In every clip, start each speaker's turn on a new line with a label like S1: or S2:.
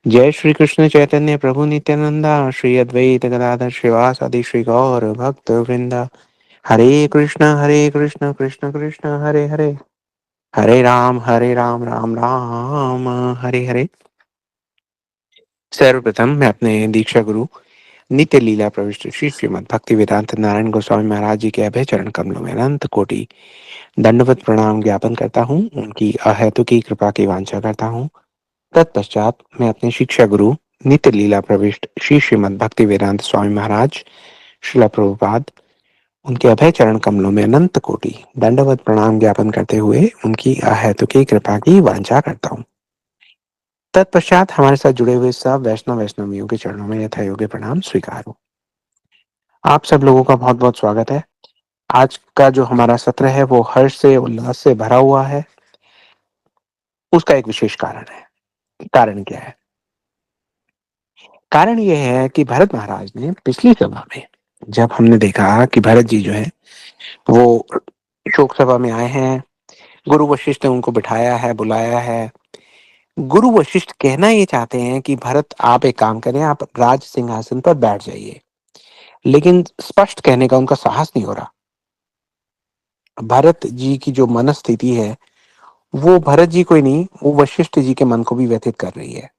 S1: जय श्री कृष्ण चैतन्य प्रभु नित्यानंदा श्री अद्वैत गदाधर श्रीवासादि श्री गौर भक्त वृंदा। हरे कृष्ण कृष्ण कृष्ण हरे हरे, हरे राम राम राम हरे हरे। सर्वप्रथम मैं अपने दीक्षा गुरु नित्य लीला प्रविष्ट श्री श्रीमद् भक्ति वेदांत नारायण गोस्वामी महाराज जी के अभय चरण कमलों में अनंत कोटि दंडवत प्रणाम ज्ञापन करता हूँ। उनकी अहेतु की कृपा की वांछा करता हूँ। तत्पश्चात मैं अपने शिक्षा गुरु नित्य लीला प्रविष्ट श्री श्रीमद् भक्ति वेदांत स्वामी महाराज श्रीला प्रभुपाद उनके अभय चरण कमलों में अनंत कोटि दंडवत प्रणाम ज्ञापन करते हुए उनकी अहेतुकी कृपा की वांछा करता हूँ। तत्पश्चात हमारे साथ जुड़े हुए सब वैष्णवियों के चरणों में यथा योग्य प्रणाम स्वीकार हो। आप सब लोगों का बहुत बहुत स्वागत है। आज का जो हमारा सत्र है वो हर्ष से उल्लास से भरा हुआ है। उसका एक विशेष कारण है। कारण क्या है? कारण यह है कि भरत महाराज ने पिछली सभा में, जब हमने देखा कि भरत जी जो है वो शोक सभा में आए हैं, गुरु वशिष्ठ ने उनको बिठाया है, बुलाया है। गुरु वशिष्ठ कहना ये चाहते हैं कि भरत आप एक काम करें, आप राज सिंहासन पर बैठ जाइए, लेकिन स्पष्ट कहने का उनका साहस नहीं हो रहा। भरत जी की जो मनस्थिति है वो भरत जी को ही नहीं, वो वशिष्ठ जी के मन को भी व्यथित कर रही है।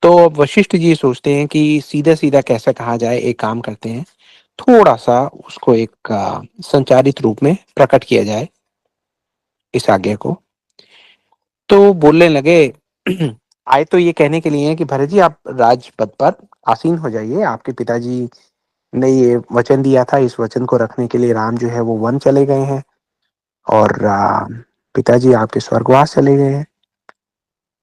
S1: तो अब वशिष्ठ जी सोचते हैं कि सीधा सीधा कैसे कहा जाए, एक काम करते हैं, थोड़ा सा उसको एक संचारित रूप में प्रकट किया जाए इस आज्ञा को। तो बोलने लगे आए तो ये कहने के लिए हैं कि भरत जी आप राजपद पर आसीन हो जाइए। आपके पिताजी ने ये वचन दिया था, इस वचन को रखने के लिए राम जो है वो वन चले गए हैं और पिताजी आपके स्वर्गवास चले गए हैं।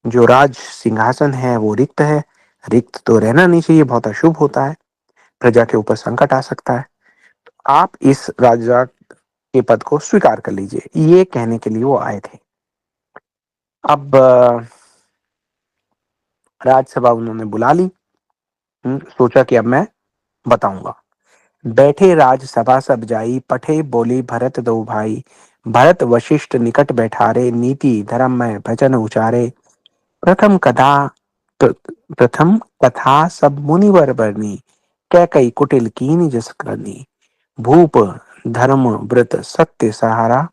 S1: जो राज सिंहासन है वो रिक्त है। रिक्त तो रहना नहीं चाहिए, बहुत अशुभ होता है, प्रजा के ऊपर संकट आ सकता है। आप इस राजा के पद को स्वीकार कर लीजिए, ये कहने के लिए वो आए थे। अब राजसभा उन्होंने बुला ली। सोचा कि अब मैं बताऊंगा। बैठे राजसभा सब जाई, पठे बोली भरत दो भाई। भरत वशिष्ठ निकट बैठारे, नीति धर्म में भजन उचारे। प्रथम कथा प्रथम कथा सब मुनिवर बरनी, कैकई कुटिल कीन जस करनी। भूप धर्म व्रत सत्य सहारा,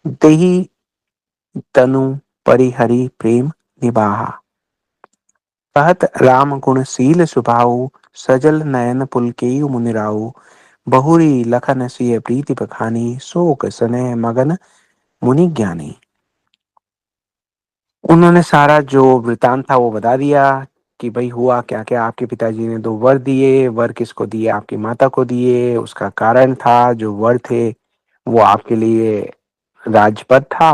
S1: देहि तनु परिहरि प्रेम निबाहा। कहत राम गुण शील सुभाऊ, सजल नयन पुलकेयु मुनिराऊ। बहुरी लखन सिय प्रीति बखानी, शोक सनह मगन मुनि ज्ञानी। उन्होंने सारा जो वृतांत था वो बता दिया कि भाई हुआ क्या क्या। आपके पिताजी ने दो वर दिए, वर किसको दिए? आपकी माता को दिए। उसका कारण था, जो वर थे वो आपके लिए राजपद था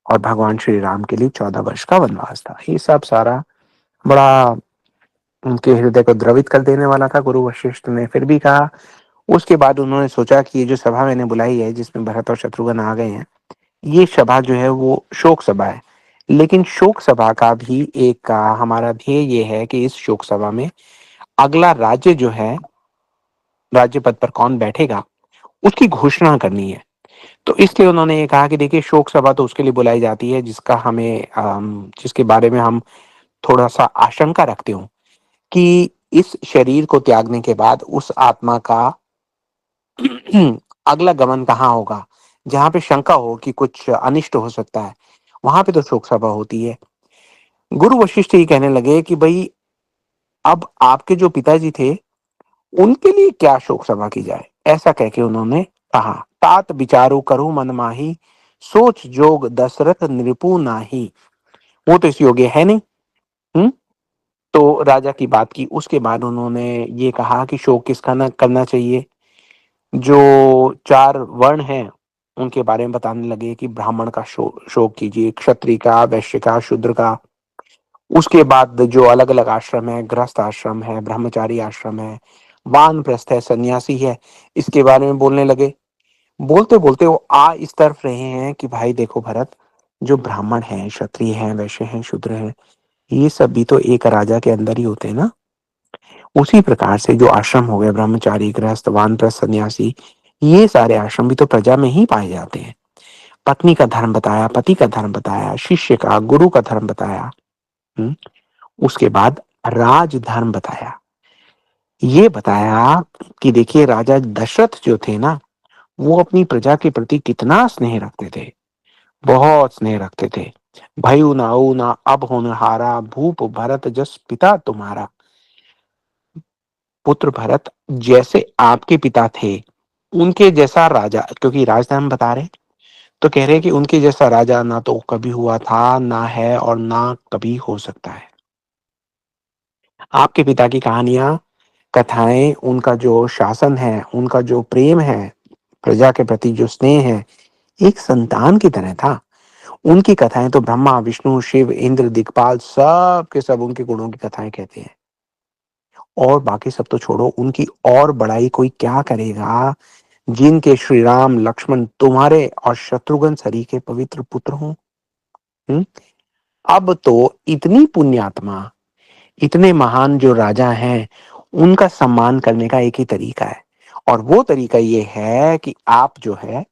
S1: और भगवान श्री राम के लिए 14 वर्ष का वनवास था। ये सब सारा बड़ा उनके हृदय को द्रवित कर देने वाला था। गुरु वशिष्ठ ने फिर भी कहा। उसके बाद उन्होंने सोचा कि ये जो सभा मैंने बुलाई है, जिसमें भरत और शत्रुघ्न आ गए हैं, ये सभा जो है वो शोक सभा है। लेकिन शोक सभा का भी एक हमारा ध्येय ये है कि इस शोक सभा में अगला राज्य जो है, राज्य पद पर कौन बैठेगा, उसकी घोषणा करनी है। तो इसलिए उन्होंने ये कहा कि देखिए, शोक सभा तो उसके लिए बुलाई जाती है जिसका हमें जिसके बारे में हम थोड़ा सा आशंका रखते हो कि इस शरीर को त्यागने के बाद उस आत्मा का अगला गमन कहाँ होगा। जहां पे शंका हो कि कुछ अनिष्ट हो सकता है, वहां पे तो शोक सभा होती है। गुरु वशिष्ठ ये कहने लगे कि भाई अब आपके जो पिताजी थे उनके लिए क्या शोक सभा की जाए। ऐसा कह के उन्होंने कहा। तात विचारु करु मन माही, सोच जोग दशरथ नृपु नाही। वो तो इस योग्य है नहीं। हम्म तो राजा की बात की। उसके बाद उन्होंने ये कहा कि शोक किसका न करना चाहिए। जो चार वर्ण हैं उनके बारे में बताने लगे कि ब्राह्मण का शोक कीजिए, क्षत्रिय का, वैश्य का, शूद्र का। उसके बाद जो अलग अलग आश्रम है, गृहस्थ आश्रम है, ब्रह्मचारी आश्रम है, वानप्रस्थ है, सन्यासी है, इसके बारे में बोलने लगे। बोलते बोलते वो आ इस तरफ रहे हैं कि भाई देखो भरत, जो ब्राह्मण है, क्षत्रिय है, वैश्य है, शूद्र है, ये सब भी तो एक राजा के अंदर ही होते हैं ना। उसी प्रकार से जो आश्रम हो गए, ब्रह्मचारी, गृहस्थ, वानप्रस्थ, सन्यासी, ये सारे आश्रम भी तो प्रजा में ही पाए जाते हैं। पत्नी का धर्म बताया, पति का धर्म बताया, शिष्य का, गुरु का धर्म बताया। हम्म उसके बाद राजधर्म बताया। ये बताया कि देखिए राजा दशरथ जो थे ना, वो अपनी प्रजा के प्रति कितना स्नेह रखते थे, बहुत स्नेह रखते थे। भयउ नाऊ ना अब होनहारा, भूप भरत जस पिता तुम्हारा। पुत्र भरत जैसे आपके पिता थे, उनके जैसा राजा, क्योंकि राजधर्म बता रहे, तो कह रहे हैं कि उनके जैसा राजा ना तो कभी हुआ था, ना है और ना कभी हो सकता है। आपके पिता की कहानियां, कथाएं, उनका जो शासन है, उनका जो प्रेम है, प्रजा के प्रति जो स्नेह है, एक संतान की तरह था। उनकी कथाएं तो ब्रह्मा, विष्णु, शिव, इंद्र, दिक्पाल सब के सब उनके गुणों की कथाएं कहते हैं। और बाकी सब तो छोड़ो, उनकी और बड़ाई कोई क्या करेगा, जिनके श्री राम, लक्ष्मण तुम्हारे और शत्रुघ्न सरी के पवित्र पुत्र हों। हम्म? अब तो इतनी पुण्यात्मा, इतने महान जो राजा हैं, उनका सम्मान करने का एक ही तरीका है, और वो तरीका ये है कि आप जो है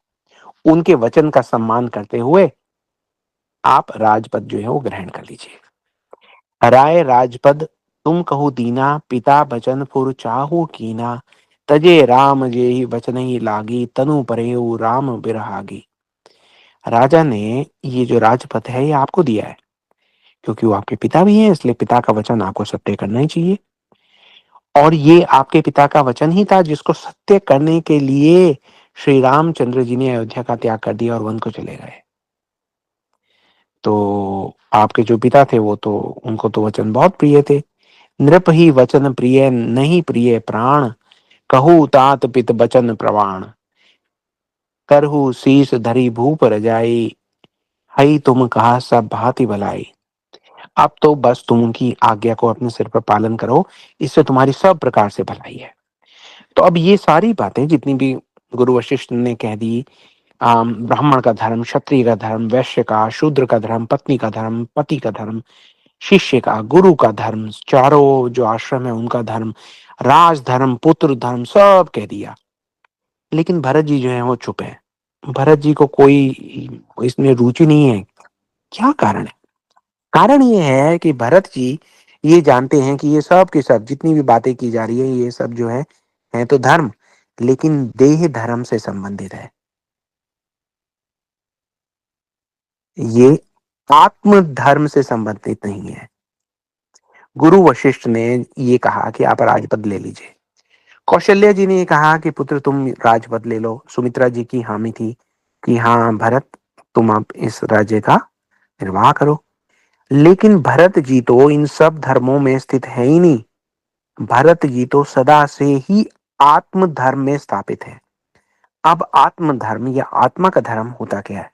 S1: उनके वचन का सम्मान करते हुए आप राजपद जो है वो ग्रहण कर लीजिए। राय राजपद तुम कहो दीना, पिता बचन फुर चाहू कीना, तजे राम जेहि बचन ही लागी, तनु परेऊ राम बिरहागी। राजा ने ये जो राजपद है ये आपको दिया है, क्योंकि वो आपके पिता भी हैं, इसलिए पिता का वचन आपको सत्य करना ही चाहिए। और ये आपके पिता का वचन ही था जिसको सत्य करने के लिए श्री रामचंद्र जी ने अयोध्या का त्याग कर दिया और वन को चले गए। तो आपके जो पिता थे वो तो, उनको तो वचन बहुत प्रिय थे। नृप ही वचन प्रिय नहीं प्रिय प्राण, कहू तात पित बचन प्रवाण। करहु शीस धरी भूप रजाई, हई तुम कहा सब भांति भलाई। अब तो बस तुम उनकी आज्ञा को अपने सिर पर पालन करो, इससे तुम्हारी सब प्रकार से भलाई है। तो अब ये सारी बातें जितनी भी गुरु वशिष्ठ ने कह दी, ब्राह्मण का धर्म, क्षत्रिय का धर्म, वैश्य का, शूद्र का धर्म, पत्नी का धर्म, पति का धर्म, शिष्य का, गुरु का धर्म, चारों जो आश्रम है उनका धर्म, राज धर्म, पुत्र धर्म, सब कह दिया। लेकिन भरत जी जो है वो चुप है। भरत जी को कोई इसमें रुचि नहीं है। क्या कारण है? कारण ये है कि भरत जी ये जानते हैं कि ये सब के सब जितनी भी बातें की जा रही है, ये सब जो है तो धर्म, लेकिन देह धर्म से संबंधित है। ये आत्म धर्म से संबंधित नहीं है। गुरु वशिष्ठ ने ये कहा कि आप राजपद ले लीजिए। कौशल्या जी ने कहा कि पुत्र तुम राजपद ले लो। सुमित्रा जी की हामी थी कि हाँ भरत, तुम अब इस राज्य का निर्वाह करो। लेकिन भरत जी तो इन सब धर्मों में स्थित है ही नहीं। भरत जी तो सदा से ही आत्म धर्म में स्थापित है। अब आत्म धर्म या आत्मा का धर्म होता क्या है?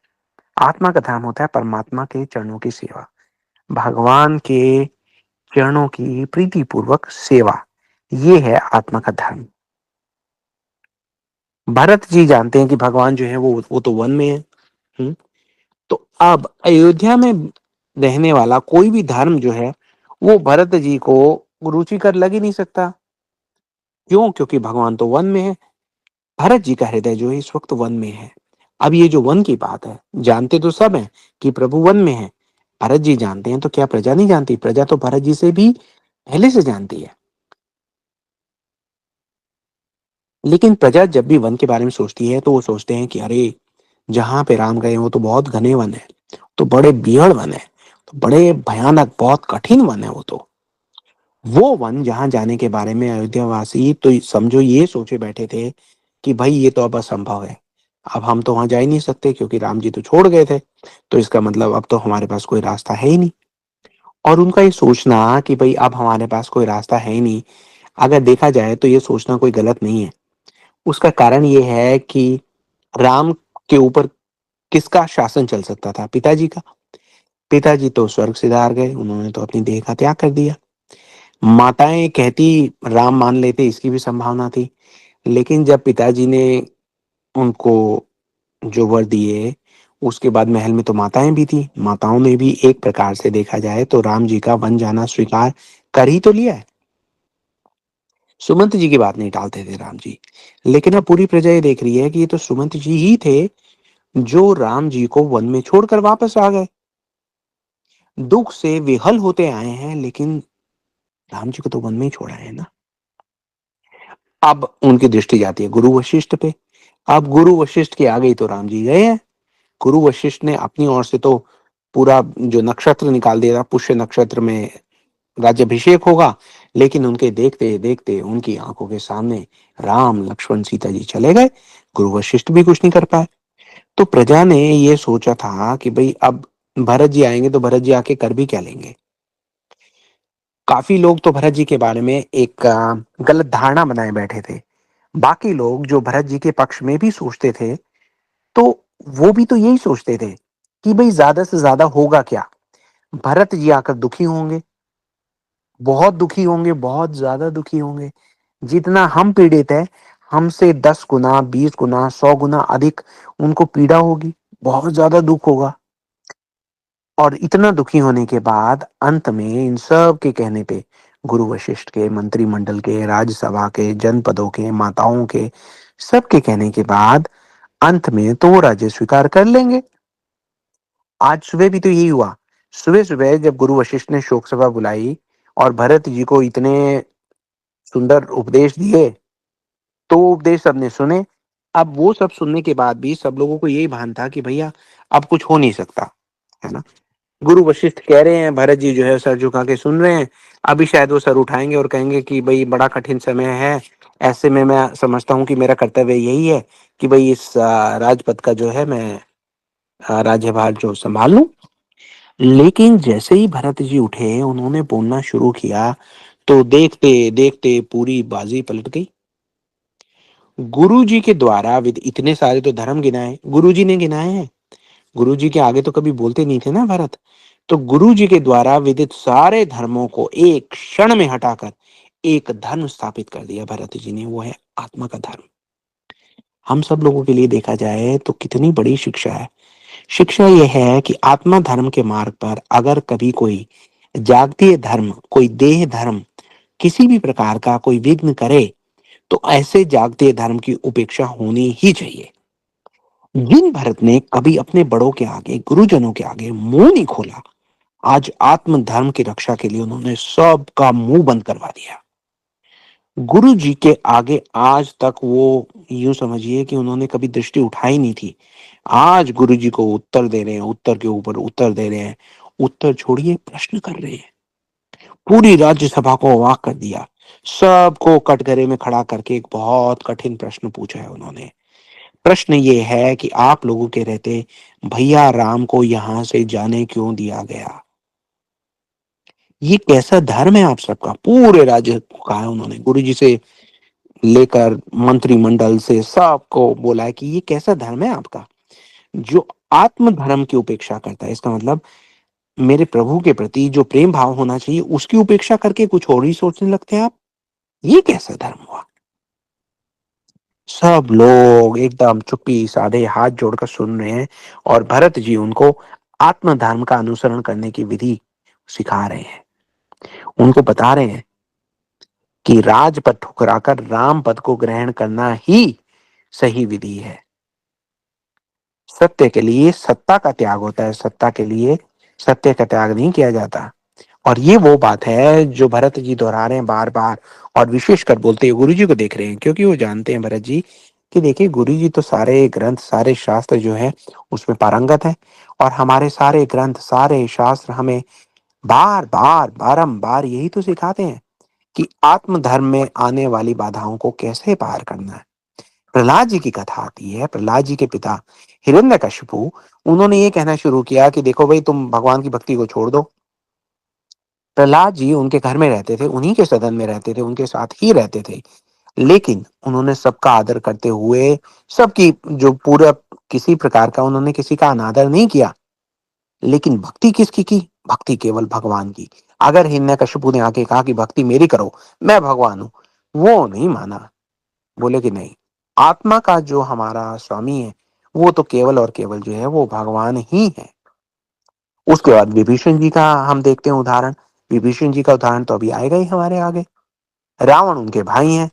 S1: आत्मा का धर्म होता है परमात्मा के चरणों की सेवा, भगवान के चरणों की प्रीति पूर्वक सेवा। ये है आत्मा का धर्म। भरत जी जानते हैं कि भगवान जो है वो तो वन में है। हम्म? तो अब अयोध्या में रहने वाला कोई भी धर्म जो है वो भरत जी को रुचिकर लग ही नहीं सकता। क्यों? क्योंकि भगवान तो वन में है। भरत जी का हृदय जो है इस वक्त वन में है। अब ये जो वन की बात है, जानते तो सब हैं कि प्रभु वन में है। भरत जी जानते हैं तो क्या प्रजा नहीं जानती? प्रजा तो भरत जी से भी पहले से जानती है। लेकिन प्रजा जब भी वन के बारे में सोचती है तो वो सोचते हैं कि अरे, जहां पे राम गए वो तो बहुत घने वन है, तो बड़े बीहड़ वन है, तो बड़े भयानक, बहुत कठिन वन है। वो वन जहां जाने के बारे में अयोध्या वासी तो समझो ये सोचे बैठे थे कि भाई ये तो अब असंभव है। अब हम तो वहां जा ही नहीं सकते क्योंकि राम जी तो छोड़ गए थे, तो इसका मतलब अब तो हमारे पास कोई रास्ता है ही नहीं। और उनका ये सोचना कि भाई अब हमारे पास कोई रास्ता है ही नहीं, अगर देखा जाए तो ये सोचना कोई गलत नहीं है। उसका कारण ये है कि राम के ऊपर किसका शासन चल सकता था? पिताजी का। पिताजी तो स्वर्ग सिधार गए, उन्होंने तो अपनी देह का त्याग कर दिया। माताएं कहती राम मान लेते, इसकी भी संभावना थी। लेकिन जब पिताजी ने उनको जो वर दिए, उसके बाद महल में तो माताएं भी थी। माताओं ने भी एक प्रकार से देखा जाए तो राम जी का वन जाना स्वीकार कर ही तो लिया है। सुमंत जी की बात नहीं टालते थे राम जी। लेकिन अब पूरी प्रजा ये देख रही है कि ये तो सुमंत जी ही थे जो राम जी को वन में छोड़कर वापस आ गए। दुख से विहल होते आए हैं, लेकिन राम जी को तो वन में ही छोड़ा है ना। अब उनकी दृष्टि जाती है गुरु वशिष्ठ पे। अब गुरु वशिष्ठ के आगे ही तो राम जी गए हैं। गुरु वशिष्ठ ने अपनी ओर से तो पूरा जो नक्षत्र निकाल दिया था, पुष्य नक्षत्र में राज्याभिषेक होगा, लेकिन उनके देखते देखते उनकी आंखों के सामने राम लक्ष्मण सीता जी चले गए। गुरु वशिष्ठ भी कुछ नहीं कर पाए। तो प्रजा ने ये सोचा था कि भाई अब भरत जी आएंगे तो भरत जी आके कर भी क्या लेंगे। काफी लोग तो भरत जी के बारे में एक गलत धारणा बनाए बैठे थे। बाकी लोग जो भरत जी के पक्ष में भी सोचते थे, तो वो भी तो यही सोचते थे कि भाई ज्यादा से ज्यादा होगा क्या। भरत जी आकर दुखी होंगे, बहुत दुखी होंगे, बहुत ज्यादा दुखी होंगे। जितना हम पीड़ित है, हमसे 10 गुना, 20 गुना, 100 गुना अधिक उनको पीड़ा होगी, बहुत ज्यादा दुख होगा। और इतना दुखी होने के बाद अंत में इन सब के कहने पे, गुरु वशिष्ठ के, मंत्रिमंडल के, राज्यसभा के, जनपदों के, माताओं के, सबके कहने के बाद अंत में तो वो राज्य स्वीकार कर लेंगे। आज सुबह भी तो यही हुआ। सुबह सुबह जब गुरु वशिष्ठ ने शोक सभा बुलाई और भरत जी को इतने सुंदर उपदेश दिए, तो वो उपदेश सबने सुने। अब वो सब सुनने के बाद भी सब लोगों को यही भान था कि भैया अब कुछ हो नहीं सकता, है ना। गुरु वशिष्ठ कह रहे हैं, भरत जी जो है सर झुका के सुन रहे हैं। अभी शायद वो सर उठाएंगे और कहेंगे कि भाई बड़ा कठिन समय है। ऐसे में मैं समझता हूँ कि मेरा कर्तव्य यही है कि भाई इस राजपद का जो है मैं राज्यभार जो संभाल लूं। लेकिन जैसे ही भरत जी उठे, उन्होंने बोलना शुरू किया, तो देखते देखते पूरी बाजी पलट गई। गुरु जी के द्वारा विद इतने सारे तो धर्म गिनाए, गुरु जी ने गिनाए हैं। गुरु जी के आगे तो कभी बोलते नहीं थे ना भरत। तो गुरु जी के द्वारा विदित सारे धर्मों को एक क्षण में हटाकर एक धर्म स्थापित कर दिया भरत जी ने, वो है आत्मा का धर्म। हम सब लोगों के लिए देखा जाए तो कितनी बड़ी शिक्षा है। शिक्षा यह है कि आत्मा धर्म के मार्ग पर अगर कभी कोई जागतीय धर्म, कोई देह धर्म किसी भी प्रकार का कोई विघ्न करे, तो ऐसे जागतीय धर्म की उपेक्षा होनी ही चाहिए। जिन भरत ने कभी अपने बड़ों के आगे, गुरुजनों के आगे मुंह नहीं खोला, आज आत्म धर्म की रक्षा के लिए उन्होंने सबका मुंह बंद करवा दिया। गुरु जी के आगे आज तक वो, यूं समझिए कि उन्होंने कभी दृष्टि उठाई नहीं थी। आज गुरु जी को उत्तर दे रहे हैं, उत्तर के ऊपर उत्तर दे रहे हैं। उत्तर छोड़िए, प्रश्न कर रहे हैं। पूरी राज्यसभा को अवाक कर दिया। सबको कटघरे में खड़ा करके एक बहुत कठिन प्रश्न पूछा है उन्होंने। प्रश्न ये है कि आप लोगों के रहते भैया राम को यहां से जाने क्यों दिया गया। ये कैसा धर्म है आप सबका। पूरे राज्य को कहा है उन्होंने, गुरु जी से लेकर मंत्रिमंडल से सबको बोला है कि ये कैसा धर्म है आपका, जो आत्म धर्म की उपेक्षा करता है। इसका मतलब मेरे प्रभु के प्रति जो प्रेम भाव होना चाहिए उसकी उपेक्षा करके कुछ और ही सोचने लगते हैं आप। ये कैसा धर्म हुआ। सब लोग एकदम चुप्पी साधे हाथ जोड़कर सुन रहे हैं और भरत जी उनको आत्म धर्म का अनुसरण करने की विधि सिखा रहे हैं। उनको बता रहे हैं कि राजपद ठुकराकर राम पद को ग्रहण करना ही सही विधि है। सत्य के लिए सत्ता का त्याग होता है, सत्ता के लिए सत्य का त्याग नहीं किया जाता। और ये वो बात है जो भरत जी दोहरा रहे हैं बार बार, और विशेषकर बोलते हुए गुरु जी को देख रहे हैं, क्योंकि वो जानते हैं भरत जी कि देखिए गुरु जी तो सारे ग्रंथ, सारे शास्त्र जो है उसमें पारंगत है। और हमारे सारे ग्रंथ, सारे शास्त्र हमें बार बार बारंबार यही तो सिखाते हैं कि आत्म धर्म में आने वाली बाधाओं को कैसे पार करना है। प्रहलाद जी की कथा आती है। प्रहलाद जी के पिता हिरण्यकशिपु, उन्होंने ये कहना शुरू किया कि देखो भाई तुम भगवान की भक्ति को छोड़ दो। प्रहलाद जी उनके घर में रहते थे, उन्हीं के सदन में रहते थे, उनके साथ ही रहते थे। लेकिन उन्होंने सबका आदर करते हुए, सबकी जो पूरा, किसी प्रकार का उन्होंने किसी का अनादर नहीं किया। लेकिन भक्ति किसकी की। भक्ति केवल भगवान की। अगर हिरण्यकशिपु ने आके कहा कि भक्ति मेरी करो, मैं भगवान हूं, वो नहीं माना। बोले कि नहीं, आत्मा का जो हमारा स्वामी है वो तो केवल और केवल जो है वो भगवान ही है। उसके बाद विभीषण जी का हम देखते हैं उदाहरण। विभीषण जी का उदाहरण तो अभी आएगा ही हमारे आगे। रावण उनके भाई हैं।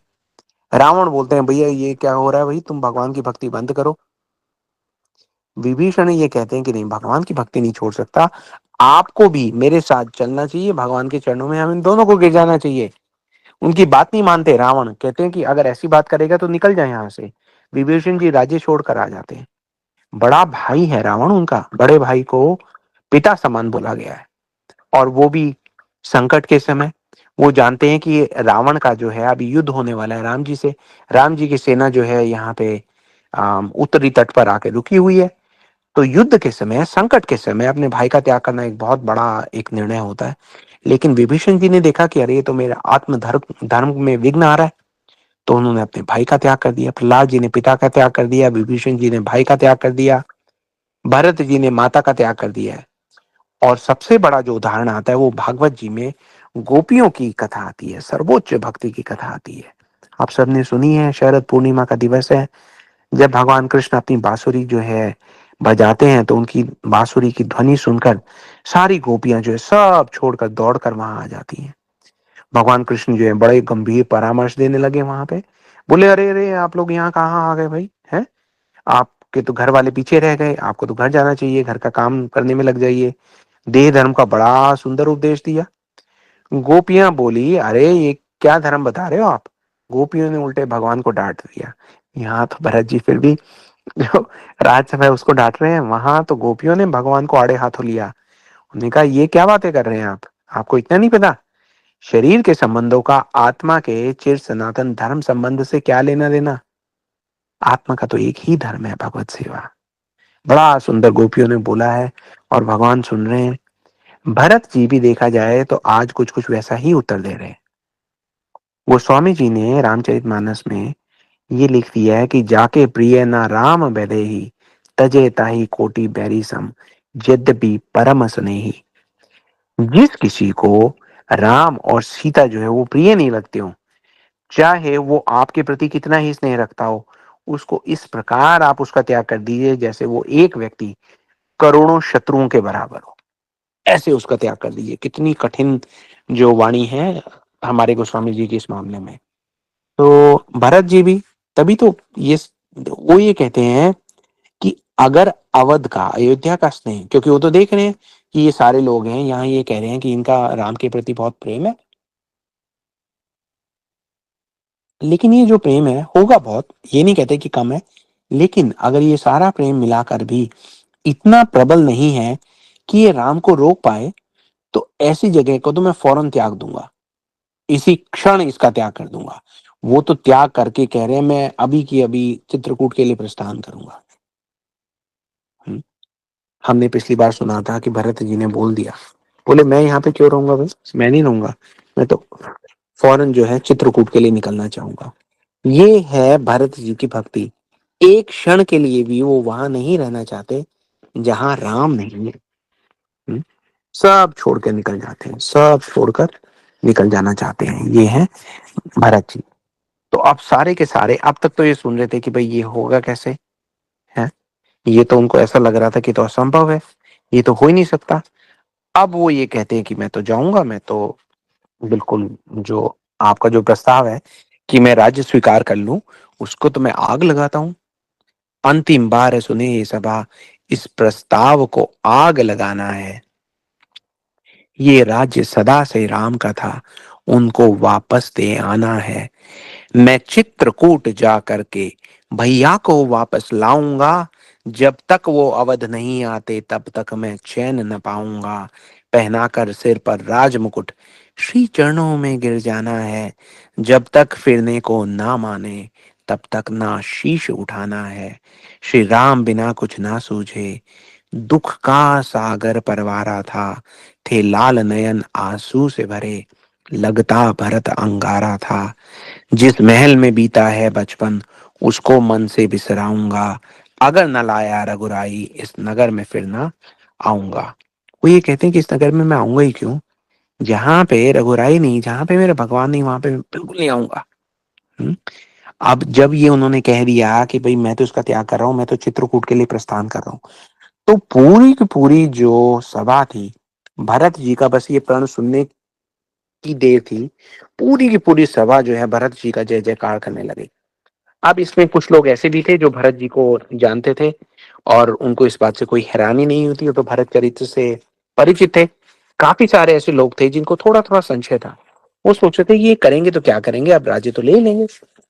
S1: रावण बोलते हैं भैया ये क्या हो रहा है भाई, तुम भगवान की भक्ति बंद करो। विभीषण ये कहते हैं कि नहीं, भगवान की भक्ति नहीं छोड़ सकता। आपको भी मेरे साथ चलना चाहिए, भगवान के चरणों में हम इन दोनों को गिर जाना चाहिए। उनकी बात नहीं मानते रावण, कहते हैं कि अगर ऐसी बात करेगा तो निकल जाए यहाँ से। विभीषण जी राज्य छोड़कर आ जाते हैं। बड़ा भाई है रावण उनका, बड़े भाई को पिता समान बोला गया है। और वो भी संकट के समय, वो जानते हैं कि रावण का जो है अभी युद्ध होने वाला है राम जी से। राम जी की सेना जो है यहाँ पे उत्तरी तट पर आके रुकी हुई है। तो युद्ध के समय, संकट के समय अपने भाई का त्याग करना एक बहुत बड़ा एक निर्णय होता है। लेकिन विभीषण जी ने देखा कि अरे ये तो मेरा आत्म धर्म धर्म में विघ्न आ रहा है। तो उन्होंने अपने भाई का त्याग कर दिया। प्रहलाद जी ने पिता का त्याग कर दिया, विभीषण जी ने भाई का त्याग कर दिया, भरत जी ने माता का त्याग कर दिया है। और सबसे बड़ा जो उदाहरण आता है वो भागवत जी में गोपियों की कथा आती है, सर्वोच्च भक्ति की कथा आती है। आप सबने सुनी है, शरद पूर्णिमा का दिवस है, जब भगवान कृष्ण अपनी बांसुरी जो है बजाते हैं तो उनकी बांसुरी की ध्वनि सुनकर सारी गोपियां जो है सब छोड़कर दौड़कर वहां आ जाती हैं। भगवान कृष्ण जो है बड़े गंभीर परामर्श देने लगे वहां पे। बोले अरे अरे आप लोग यहाँ कहाँ आ गए भाई, हैं? आपके तो घर वाले पीछे रह गए, आपको तो घर जाना चाहिए, घर का काम करने में लग जाइए। देह धर्म का बड़ा सुंदर उपदेश दिया। गोपियां बोली अरे ये क्या धर्म बता रहे हो आप? गोपियों ने उल्टे भगवान को डांट दिया। यहाँ तो भरत जी फिर भी जो राजसभा है उसको डांट रहे हैं, वहां तो गोपियों ने भगवान को आड़े हाथों लिया। उन्होंने कहा ये क्या बातें कर रहे हैं आप, आपको इतना नहीं पता? शरीर के संबंधों का आत्मा के चिर सनातन धर्म संबंध से क्या लेना देना? आत्मा का तो एक ही धर्म है, भगवत सेवा। बड़ा सुंदर गोपियों ने बोला है और भगवान सुन रहे हैं। भरत जी भी देखा जाए तो आज कुछ कुछ वैसा ही उत्तर दे रहे हैं। गोस्वामी जी ने रामचरितमानस में ये लिख दिया है कि जाके प्रिय ना राम बैदेही, तजे ताही कोटि बैरी सम, यद्यपि परम स्नेही। जिस किसी को राम और सीता जो है वो प्रिय नहीं लगते हो, चाहे वो आपके प्रति कितना ही स्नेह रखता हो, उसको इस प्रकार आप उसका त्याग कर दीजिए जैसे वो एक व्यक्ति करोड़ों शत्रुओं के बराबर हो। ऐसे उसका त्याग कर दीजिए। कितनी कठिन जो वाणी है हमारे गोस्वामी जी की इस मामले में। तो भरत जी भी तभी तो ये वो ये कहते हैं कि अगर अवध का, अयोध्या का स्नेह, क्योंकि वो तो देख रहे हैं कि ये सारे लोग हैं यहाँ, ये कह रहे हैं कि इनका राम के प्रति बहुत प्रेम है। लेकिन ये जो प्रेम है होगा बहुत, ये नहीं कहते कि कम है। लेकिन अगर ये सारा प्रेम मिलाकर भी इतना प्रबल नहीं है कि ये राम को रोक पाए, तो ऐसी जगह को तो मैं फौरन त्याग दूंगा, इसी क्षण इसका त्याग कर दूंगा। वो तो त्याग करके कह रहे हैं मैं अभी की अभी चित्रकूट के लिए प्रस्थान करूंगा। हम्म। हमने पिछली बार सुना था कि भरत जी ने बोल दिया, बोले मैं यहाँ पे क्यों रहूंगा भाई, मैं नहीं रहूंगा, मैं तो फौरन जो है चित्रकूट के लिए निकलना चाहूंगा। ये है भरत जी की भक्ति। एक क्षण के लिए भी वो वहां नहीं रहना चाहते जहां राम नहीं है। हम्म। सब छोड़कर निकल जाते हैं, सब छोड़कर निकल जाना चाहते हैं। ये है भरत जी। तो अब सारे के सारे अब तक तो ये सुन रहे थे कि भाई ये होगा कैसे, है? ये तो उनको ऐसा लग रहा था कि तो असंभव है, ये तो हो ही नहीं सकता। अब वो ये कहते हैं कि मैं तो जाऊंगा, मैं तो बिल्कुल, जो आपका जो प्रस्ताव है कि मैं राज्य स्वीकार कर लूं, उसको तो मैं आग लगाता हूँ। अंतिम बार सुने ये सभा, इस प्रस्ताव को आग लगाना है। ये राज्य सदा से राम का था, उनको वापस दे आना है। मैं चित्रकूट जा करके भैया को वापस लाऊंगा। जब तक वो अवध नहीं आते तब तक मैं चैन न पाऊंगा। पहनाकर सिर पर राज मुकुट श्री चरणों में गिर जाना है। जब तक फिरने को ना माने तब तक ना शीश उठाना है। श्री राम बिना कुछ ना सूझे, दुख का सागर परवारा था। थे लाल नयन आंसू से भरे, लगता भरत अंगारा था। जिस महल में बीता है बचपन, उसको मन से बिसराऊंगा। अगर न लाया रघुराई, इस नगर में फिर ना आऊंगा। वो ये कहते हैं कि इस नगर में मैं आऊंगा ही क्यों, जहां पे रघुराई नहीं, जहां पे मेरे भगवान नहीं, वहां पे मैं बिल्कुल नहीं आऊंगा। हम्म? अब जब ये उन्होंने कह दिया कि भाई मैं तो इसका त्याग कर रहा हूँ, मैं तो चित्रकूट के लिए प्रस्थान कर रहा हूँ, तो पूरी की पूरी जो सभा थी, भरत जी का बस ये प्रण सुनने की देर थी, पूरी की पूरी सभा जो है भरत जी का जय जयकार करने लगी। अब इसमें कुछ लोग ऐसे भी थे जो भरत जी को जानते थे और उनको इस बात से कोई हैरानी नहीं होती, वो तो भरत चरित्र से परिचित थे। काफ़ी सारे ऐसे लोग थे जिनको थोड़ा-थोड़ा संशय था। वो सोच रहे थे ये करेंगे तो क्या करेंगे, अब राज्य तो ले ही लेंगे।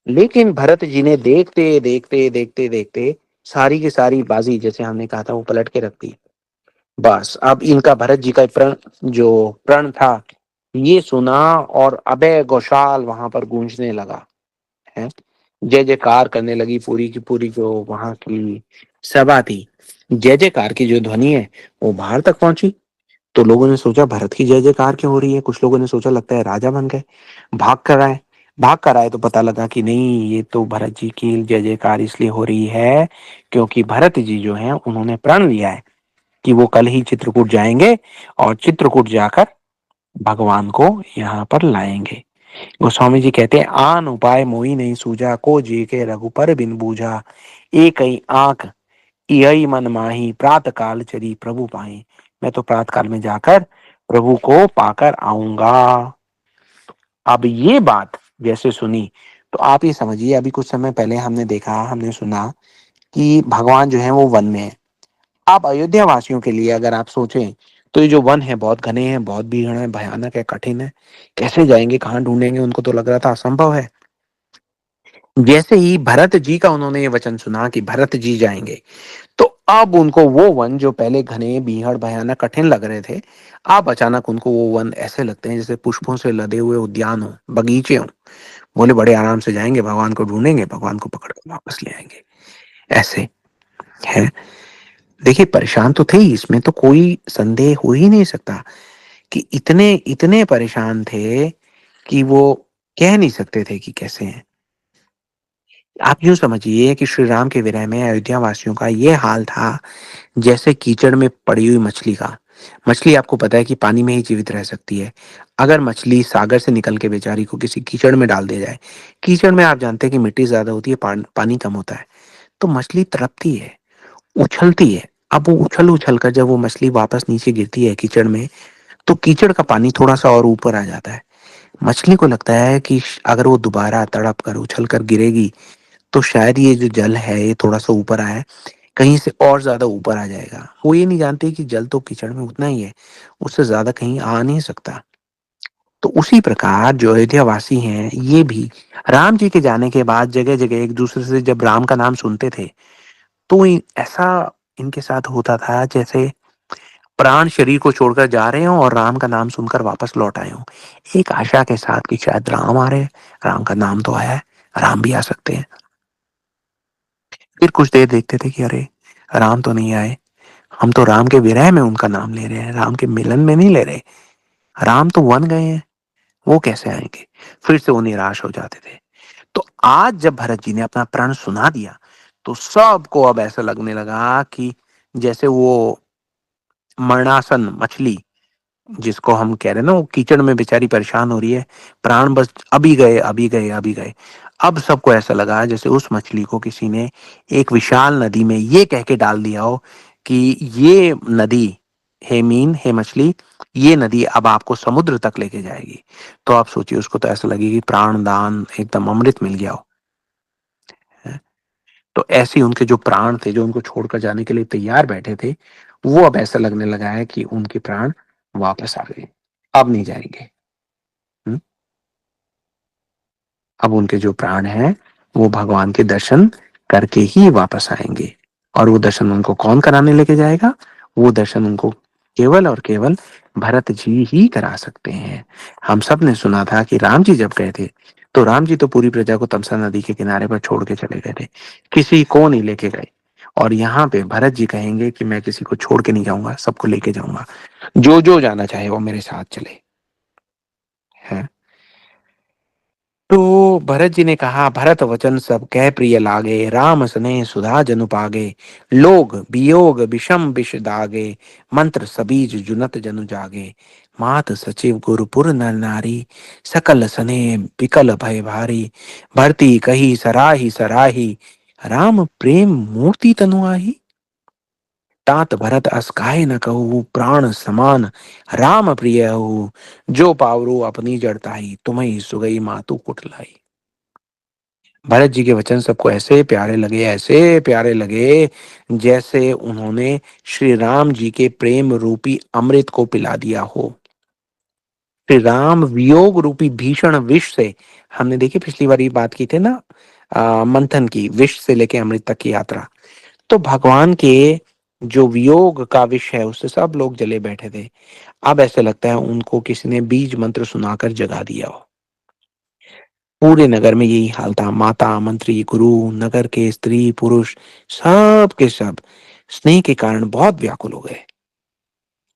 S1: लेकिन भरत जी ने देखते, सारी की सारी बाज़ी जैसे हमने कहा था वो पलट के रख दी। बस अब इनका भरत जी का प्रण था, ये सुना और अभय घोषाल वहाँ पर गूंजने लगा, हैं। जय-जयकार करने लगी पूरी की पूरी जो वहाँ की सभा थी। जय-जयकार की जो ध्वनि है, वो बाहर तक पहुँची। तो लोगों ने सोचा भरत की जय-जयकार क्यों हो रही है? कुछ लोगों ने सोचा लगता है राजा बन गए। भाग कर आए। भाग कर आए तो पता लगा कि नहीं ये तो भरत जी की जय-जयकार इसलिए हो रही है क्योंकि भरत जी जो हैं उन्होंने प्रण लिया है कि वो कल ही चित्रकूट जाएँगे और चित्रकूट जाकर भगवान को यहाँ पर लाएँगे। गोस्वामी जी कहते हैं आन उपाय मोहि नहीं सूझा को जी के रघुपर बिन बूझा एकई आंख इहई मन माही प्रातः काल चरी प्रभु पाई। मैं तो प्रातः काल में जाकर प्रभु को पाकर आऊंगा। अब ये बात जैसे सुनी तो आप ये समझिए अभी कुछ समय पहले हमने सुना कि भगवान जो है वो वन में है। आप अयोध्या वासियों के लिए अगर आप सोचें तो ये जो वन है बहुत घने हैं, बहुत भीड़ है, भयानक है, कठिन है। कैसे जाएंगे, कहाँ ढूंढेंगे? उनको तो लग रहा था असंभव है। जैसे ही भरत जी का उन्होंने ये वचन सुना कि भरत जी जाएंगे, तो अब उनको वो वन जो पहले घने, बीहड़, भयानक, कठिन लग रहे थे, अब अचानक उनको वो वन ऐसे लगते हैं जैसे पुष्पों से लदे हुए उद्यान हो, बगीचे हों। बोले बड़े आराम से जाएँगे, भगवान को ढूँढेंगे, भगवान को पकड़ के वापस ले आएँगे। ऐसे, हैं। देखिए परेशान तो थे ही, इसमें तो कोई संदेह हो ही नहीं सकता कि इतने इतने परेशान थे कि वो कह नहीं सकते थे कि कैसे हैं। आप यूँ समझिए कि श्री राम के विरह में अयोध्या वासियों का ये हाल था जैसे कीचड़ में पड़ी हुई मछली का। मछली आपको पता है कि पानी में ही जीवित रह सकती है। अगर मछली सागर से निकल के बेचारी को किसी कीचड़ में डाल दिया जाए, कीचड़ में आप जानते हैं कि मिट्टी ज़्यादा होती है, पानी कम होता है, तो मछली तड़पती है, उछलती है। अब वो उछल-उछल कर जब वो मछली वापस नीचे गिरती है कीचड़ में, तो कीचड़ का पानी थोड़ा-सा और ऊपर आ जाता है। मछली को लगता है कि अगर वो दोबारा तड़प कर, उछल कर गिरेगी, तो शायद ये जो जल है, ये थोड़ा-सा ऊपर आया है, कहीं से और ज़्यादा ऊपर आ जाएगा। वो ये नहीं जानते कि जल तो कीचड़ में उतना ही है, उससे ज़्यादा कहीं आ नहीं सकता। तो उसी प्रकार जो अयोध्या वासी हैं, ये भी राम जी के जाने के बाद जगह-जगह एक-दूसरे से जब राम का नाम सुनते थे, तो ऐसा इनके साथ होता था जैसे प्राण शरीर को छोड़कर जा रहे हों और राम का नाम सुनकर वापस लौट आए हों। एक आशा के साथ कि शायद राम आ रहे हैं, राम का नाम तो आया है, राम भी आ सकते हैं। फिर कुछ देर देखते थे कि अरे! राम तो नहीं आए, हम तो राम के विरह में उनका नाम ले रहे हैं, राम के मिलन में नहीं ले रहे। राम तो वन गए हैं, वो कैसे आएँगे? फिर से वो निराश हो जाते थे। तो आज जब भरत जी ने अपना प्रण सुना दिया, तो सबको अब ऐसा लगने लगा कि जैसे वो मरणासन मछली जिसको हम कह रहे हैं ना वो कीचड़ में बेचारी परेशान हो रही है, प्राण बस अभी गए, अभी गए, अभी गए। अब सबको ऐसा लगा जैसे उस मछली को किसी ने एक विशाल नदी में ये कह के डाल दिया हो कि ये नदी, हे मीन, हे मछली, ये नदी अब आपको समुद्र तक लेके जाएगी। तो आप सोचिए उसको तो ऐसा लगे कि प्राण दान एकदम अमृत मिल गया हो। हैं। तो ऐसे ही उनके जो प्राण थे, जो उनको छोड़कर जाने के लिए तैयार बैठे थे, वो अब ऐसा लगने लगा है कि उनके प्राण वापस आ गए। अब नहीं जाएँगे। हुँ। अब उनके जो प्राण हैं, वो भगवान के दर्शन करके ही वापस आएँगे। और वो दर्शन उनको कौन कराने लेके जाएगा? वो दर्शन उनको केवल और केवल भरत जी ही करा सकते हैं। हम सब ने सुना था कि राम जी जब गए थे, तो राम जी तो पूरी प्रजा को तमसा नदी के किनारे पर छोड़ के चले गए थे। किसी को नहीं लेके गए। और यहाँ पे भरत जी कहेंगे कि मैं किसी को छोड़ के नहीं जाऊँगा, सबको लेके जाऊँगा। जो जाना चाहे वो मेरे साथ चले। हैं? तो भरत जी ने कहा भरत वचन सब कह प्रिय लागे राम स्नेह सुधा जनु पागे लोग वियोग विषम विष दागे मंत्र सबीज जुनत जनु जागे मात सचिव गुरुपुर नर नारी सकल सने बिकल भय भारी भरती कही सराही सराही राम प्रेम मूर्ति तनु आही तात भरत अस काहे न कहूँ प्राण समान राम प्रिय हो जो पावरो अपनी जड़ताई तुम्हें सुगई मातु कुटलाई। भरत जी के वचन सबको ऐसे प्यारे लगे जैसे उन्होंने श्री राम जी के प्रेम रूपी अमृत को पिला दिया हो। श्री राम वियोग रूपी भीषण विष से, हमने देखिए पिछली बार ये बात की थी ना, मंथन की, विष से लेके अमृत तक की यात्रा। तो भगवान के जो वियोग का विष है उससे सब लोग जले बैठे थे। अब ऐसे लगता है उनको किसी ने बीज मंत्र सुनाकर जगा दिया हो। पूरे नगर में यही हाल था। माता, मंत्री, गुरु, नगर के स्त्री पुरुष, सब के सब स्नेह के कारण बहुत व्याकुल हो गए।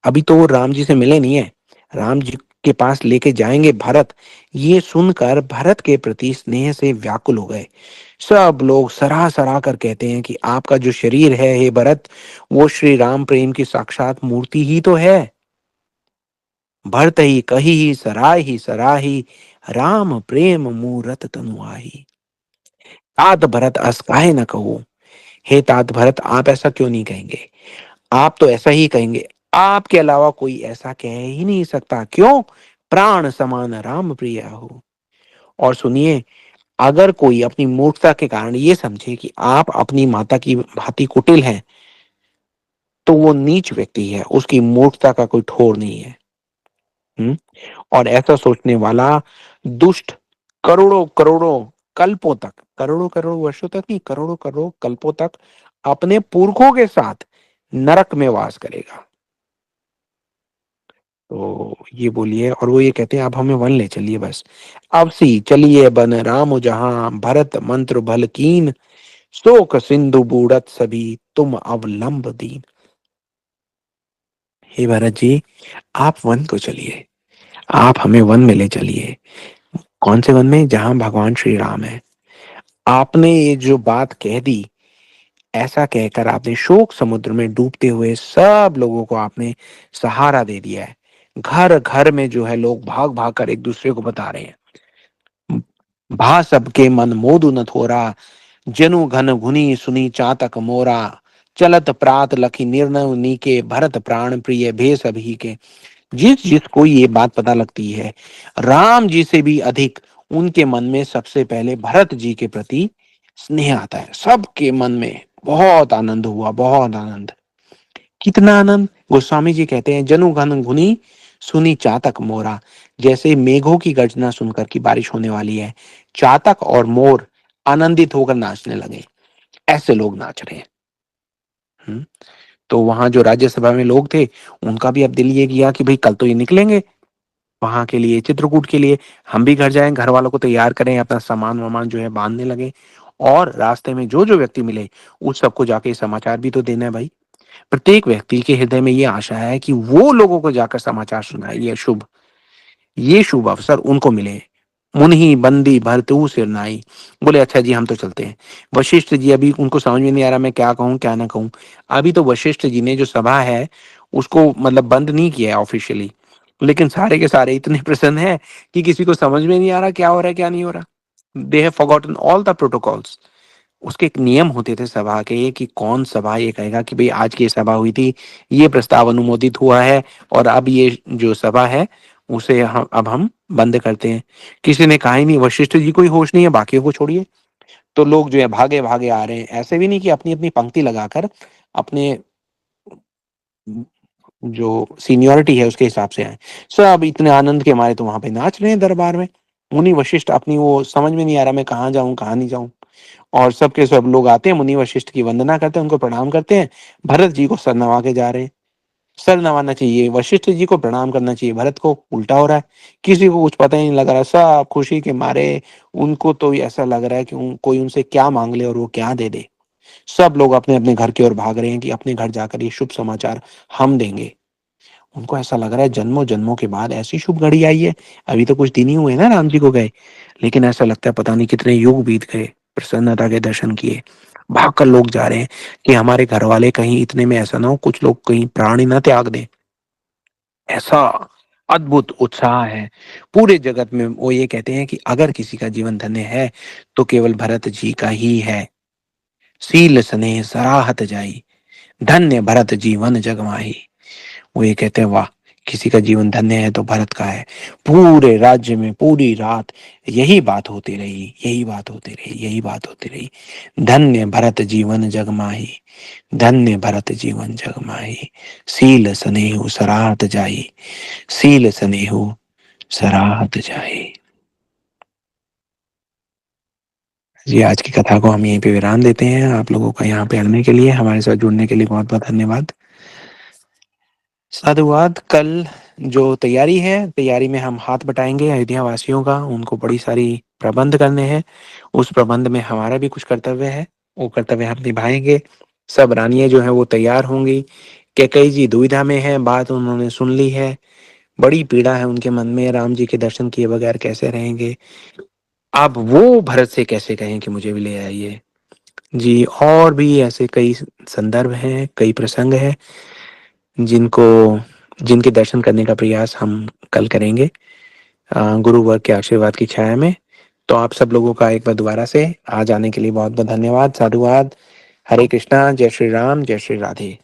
S1: अभी तो वो राम जी से मिले नहीं है, राम जी के पास लेके जाएंगे भरत, ये सुनकर भरत के प्रति स्नेह से व्याकुल हो गए। सब लोग सराह सराह कर कहते हैं कि आपका जो शरीर है हे भरत, वो श्री राम प्रेम की साक्षात मूर्ति ही तो है। भरत ही कही सराही, राम प्रेम मूरत तनु आही। तात भरत अस काहे न कहूँ, हे तात भरत आप ऐसा क्यों नहीं कहेंगे, आप तो ऐसा ही कहेंगे, आपके अलावा कोई ऐसा कह ही नहीं सकता। क्यों? प्राण समान राम प्रिय हो। और सुनिए, अगर कोई अपनी मूर्खता के कारण ये समझे कि आप अपनी माता की भांति कुटिल हैं, तो वो नीच व्यक्ति है, उसकी मूर्खता का कोई ठोर नहीं है। हुँ? और ऐसा सोचने वाला दुष्ट करोड़ों-करोड़ों कल्पों तक, करोड़ों-करोड़ों वर्षों तक नहीं, करोड़ों-करोड़ों कल्पों तक अपने पुरखों के साथ नरक में वास करेगा। तो ये बोलिए, और वो ये कहते हैं, "आप हमें वन ले चलिए बस। अवसी चलिए बन राम जहाँ, भरत मंत्र भल कीन, शोक सिंधु बूढ़त सभी, तुम अवलंब दीन।" हे भरत जी, आप वन को चलिए, आप हमें वन में ले चलिए। कौन से वन में? जहाँ भगवान श्री राम है। आपने ये जो बात कह दी, ऐसा कहकर आपने शोक समुद्र में डूबते हुए सब लोगों को आपने सहारा दे दिया है। घर-घर में जो है लोग भाग-भाग कर एक-दूसरे को बता रहे हैं। भा सबके मन मोदु न थोरा, जनु घन घुनी सुनी चातक मोरा, चलत प्रात लखी निर्णय नीके, भरत प्राण प्रिय भे सभी के। जिस जिसको ये बात पता लगती है, राम जी से भी अधिक उनके मन में सबसे पहले भरत जी के प्रति स्नेह आता है। सबके मन में बहुत आनंद हुआ, बहुत आनंद। कितना आनंद? गोस्वामी जी कहते हैं, जनु घन घुनी सुनी चातक मोरा। जैसे मेघों की गर्जना सुनकर कि बारिश होने वाली है, चातक और मोर आनंदित होकर नाचने लगे। ऐसे लोग नाच रहे हैं। हम्म। तो वहां जो राज्यसभा में लोग थे, उनका भी अब दिल ये किया कि भाई कल तो ये निकलेंगे वहाँ के लिए, चित्रकूट के लिए। हम भी घर जाएँ, घर वालों को तैयार करें, अपना सामान-वामान जो है बाँधने लगे, और रास्ते में जो-जो व्यक्ति मिले, उस सबको जाके ये समाचार भी तो देना है भाई। प्रत्येक व्यक्ति के हृदय में ये आशा है कि वो लोगों को जाकर समाचार सुनाए, ये शुभ अवसर उनको मिले। मुनि बंदी भरतु सिर नाई। बोले अच्छा जी हम तो चलते हैं। वशिष्ठ जी, अभी उनको समझ में नहीं आ रहा मैं क्या कहूँ, क्या ना कहूँ। अभी तो वशिष्ठ जी ने जो सभा है उसको मतलब बंद नहीं किया है ऑफ़िशियली। लेकिन सारे के सारे इतने प्रसन्न हैं कि किसी को समझ में नहीं आ रहा क्या हो रहा है, क्या नहीं हो रहा। They have forgotten all the protocols. उसके एक नियम होते थे सभा के कि कौन सभा ये कहेगा कि भई आज की ये सभा हुई थी, ये प्रस्ताव अनुमोदित हुआ है और अब ये जो सभा है उसे अब हम बंद करते हैं। किसी ने कहा ही नहीं, वशिष्ठ जी को ही होश नहीं है, बाकियों को छोड़िए। तो लोग जो है भागे-भागे आ रहे हैं। ऐसे भी नहीं कि अपनी-अपनी पंक्ति लगाकर अपने जो सीनियॉरिटी है उसके हिसाब से आए। सब इतने आनंद के मारे तो वहाँ पे नाच रहे हैं दरबार में। मुनि वशिष्ठ अपनी वो समझ में नहीं आ रहा मैं कहाँ जाऊँ, कहाँ नहीं जाऊँ। और सब के सब लोग आते हैं, मुनि वशिष्ठ की वंदना करते हैं, उनको प्रणाम करते हैं, भरत जी को सर नवा के जा रहे हैं। सर नवाना चाहिए, वशिष्ठ जी को प्रणाम करना चाहिए, भरत को उल्टा हो रहा है। किसी को कुछ पता ही नहीं लग रहा, सब खुशी के मारे, उनको तो ऐसा लग रहा है कि कोई उनसे क्या माँग ले और वो क्या दे दे। सब लोग अपने-अपने घर की ओर भाग रहे हैं कि अपने घर जाकर ये शुभ समाचार हम देंगे। उनको ऐसा लग रहा है जन्मों-जन्मों के बाद ऐसी शुभ घड़ी आई है। अभी तो कुछ दिन ही हुए ना राम जी को गए, लेकिन ऐसा लगता है पता नहीं कितने युग बीत गए, प्रसन्नता के दर्शन किए। भागकर लोग जा रहे हैं कि हमारे घरवाले कहीं इतने में ऐसा ना हो कुछ लोग कहीं प्राण ही ना त्याग दें। ऐसा अद्भुत उत्साह है। पूरे जगत में वो ये कहते हैं कि अगर किसी का जीवन धन्य है, तो केवल भरत जी का ही है। सील स्नेह सराहत जाई, धन्य भरत जीवन जग माही। वो ये कहते हैं वाह! किसी का जीवन धन्य है तो भरत का है। पूरे राज्य में पूरी रात यही बात होती रही, यही बात होती रही, यही बात होती रही। धन्य भरत जीवन जग माही, धन्य भरत जीवन जग माही, सील सनेहु सराहत जाई, सील सनेहु सराहत जाई। जी, आज की कथा को हम यहीं पे विराम देते हैं। आप लोगों का यहाँ पे आने के लिए, हमारे साथ जुड़ने के लिए बहुत-बहुत धन्यवाद। साधुवाद। कल जो तैयारी है, तैयारी में हम हाथ बटाएँगे अयोध्या वासियों का, उनको बड़ी सारी प्रबंध करने हैं। उस प्रबंध में हमारा भी कुछ कर्तव्य है, वो कर्तव्य हम निभाएँगे। सब रानियाँ जो हैं वो तैयार होंगी। कैकेयी जी दुविधा में हैं, बात उन्होंने सुन ली है। बड़ी पीड़ा है उनके मन में, राम जी के दर्शन किए बगैर कैसे रहेंगे। अब वो भरत से कैसे कहें कि मुझे भी ले आइए। जी, और भी ऐसे कई संदर्भ हैं, कई प्रसंग हैं, जिनको जिनके दर्शन करने का प्रयास हम कल करेंगे गुरुवर्ग के आशीर्वाद की छाया में। तो आप सब लोगों का एक बार दोबारा से आज आने के लिए बहुत-बहुत धन्यवाद, साधुवाद। हरे कृष्णा, जय श्री राम, जय श्री राधे।